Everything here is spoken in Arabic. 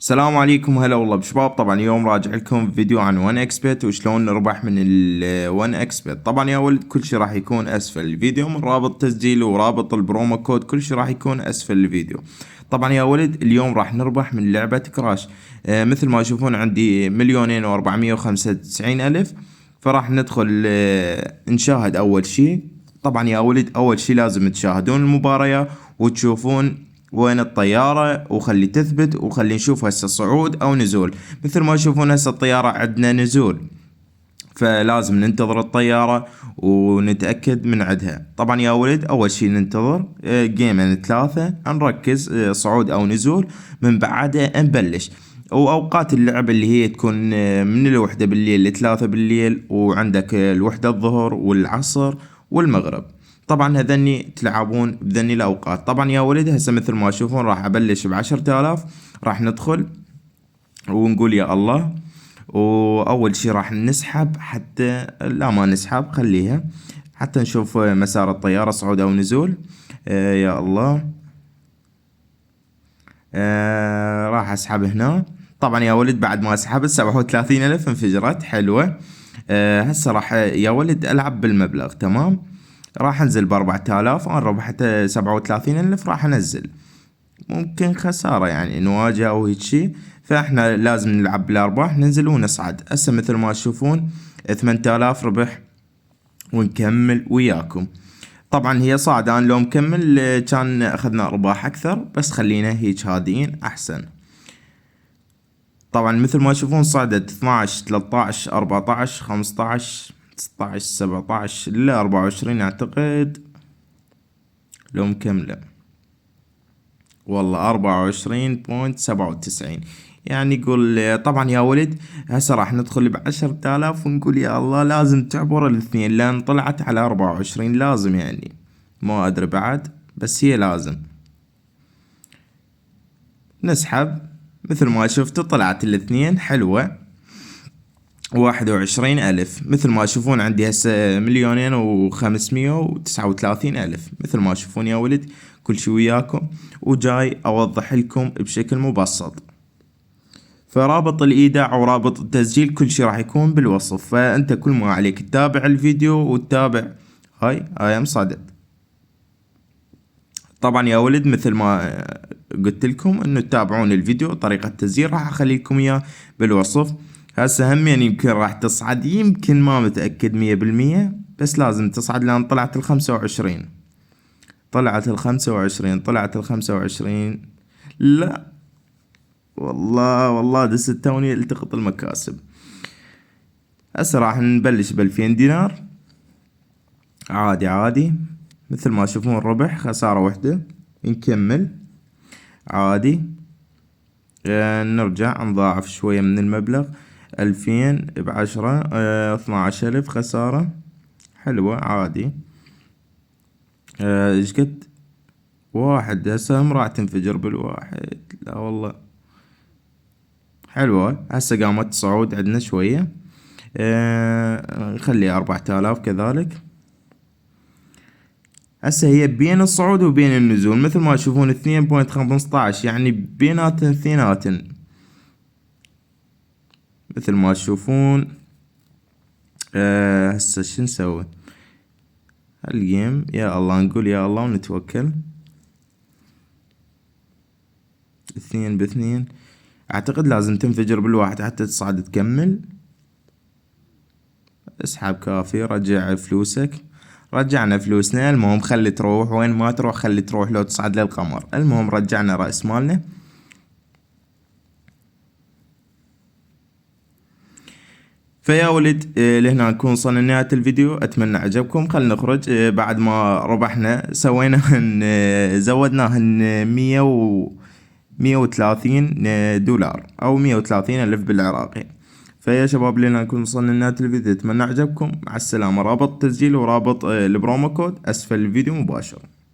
السلام عليكم، هلا والله بشباب. طبعا اليوم راجع لكم فيديو عن 1 اكسبت وشلون نربح من ال 1 اكسبت. طبعا يا ولد كل شي راح يكون اسفل الفيديو، من رابط تسجيل ورابط البرومو كود كل شي راح يكون اسفل الفيديو. طبعا يا ولد اليوم راح نربح من لعبة كراش. مثل ما تشوفون عندي 2,495,000. فراح ندخل نشاهد اول شي. طبعا يا ولد اول شي لازم تشاهدون المباراة وتشوفون وين الطيارة، وخلي تثبت وخلي نشوف هسه صعود او نزول. مثل ما تشوفون هسه الطيارة عندنا نزول، فلازم ننتظر الطيارة ونتأكد من عدها. طبعا يا ولد اول شي ننتظر جيمين 3 نركز صعود او نزول، من بعدها نبلش. واوقات اللعب اللي هي تكون من الوحدة بالليل ل3 بالليل، وعندك الوحدة الظهر والعصر والمغرب. طبعا هذني تلعبون بذني الاوقات. طبعا يا ولد هسه مثل ما تشوفون راح ابلش ب10,000. راح ندخل ونقول يا الله. واول شي راح نسحب، حتى لا ما نسحب خليها حتى نشوف مسار الطيارة صعود او نزول. يا الله. راح اسحب هنا. طبعا يا ولد بعد ما سحبت 37,000 انفجرت حلوة. هسه راح يا ولد العب بالمبلغ تمام. راح انزل ب4,000. انا ربحت 37,000 راح انزل. ممكن خسارة يعني نواجه او هيك شي، فاحنا لازم نلعب بالارباح ننزل ونصعد. هسه مثل ما تشوفون 8,000 ربح ونكمل وياكم. طبعا هي صعدة، انا لو مكمل كان اخذنا ارباح اكثر، بس خلينا هيك هاديين احسن. طبعا مثل ما تشوفون صعدت 12 13 14 15 16 17 ل 24 اعتقد، لو مكملة والله 24.97 يعني قول. طبعا يا ولد هسه راح ندخل ب10,000 ونقول يا الله لازم تعبر الاثنين، لان طلعت على 24 لازم يعني ما ادري بعد، بس هي لازم نسحب. مثل ما شفتوا طلعت الاثنين حلوة 21,000. مثل ما تشوفون عندي هسه 2,539,000. مثل ما تشوفون يا ولد كل شي وياكم، وجاي اوضح لكم بشكل مبسط. فرابط الايداع ورابط التسجيل كل شي راح يكون بالوصف، فانت كل ما عليك تتابع الفيديو وتتابع. هاي مصادت. طبعا يا ولد مثل ما قلت لكم انه تتابعون الفيديو، طريقة التسجيل راح اخلي لكم اياه بالوصف. هسه هم يعني يمكن راح تصعد، يمكن ما متأكد 100%، بس لازم تصعد لان طلعت ال25. طلعت ال25. لا والله دست توني التقط المكاسب. هسه راح نبلش ب2000 دينار عادي. مثل ما تشوفون ربح خسارة وحدة. نكمل عادي. نرجع نضاعف شوية من المبلغ. 2000 ب10 12,000 خسارة حلوة عادي. ايش قد واحد هسه هم راح تنفجر بالواحد، لا والله حلوة. هسه قامت صعود عندنا شوية. نخلي 4,000 كذلك. هسه هي بين الصعود وبين النزول، مثل ما تشوفون 2.15 يعني بيناتن اثنيناتن. مثل ما تشوفون. هسه شو نسوي هالجيم؟ يا الله نقول يا الله ونتوكل. 2 ب2 اعتقد لازم تنفجر بالواحد حتى تصعد تكمل. اسحب كافي، رجع فلوسك. رجعنا فلوسنا. المهم خلي تروح وين ما تروح، خلي تروح لو تصعد للقمر. المهم رجعنا رأس مالنا. فيا ولد لهنا نكون وصلنا لنهاية الفيديو. اتمنى عجبكم. خلينا نخرج. بعد ما ربحنا سوينا زودناهن 130 دولار او 130,000 بالعراقي. فيا شباب لنا نكون وصلنا لنهاية الفيديو. اتمنى عجبكم. مع السلامة. رابط التسجيل ورابط البرومو كود اسفل الفيديو مباشر.